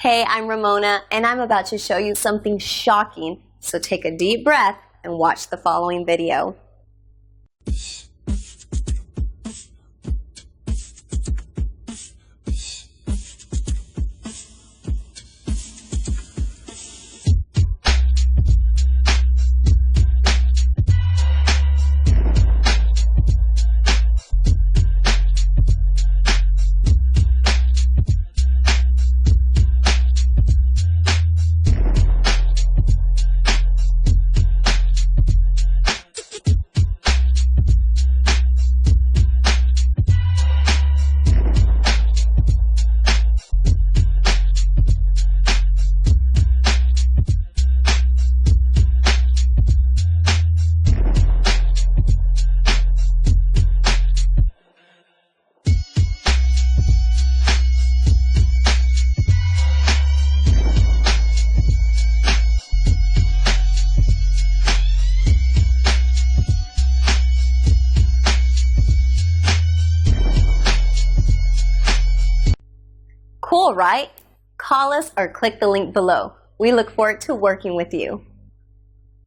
Hey, I'm Ramona, and I'm about to show you something shocking, so take a deep breath and watch the following video. Cool, right? Call us or click the link below. We look forward to working with you.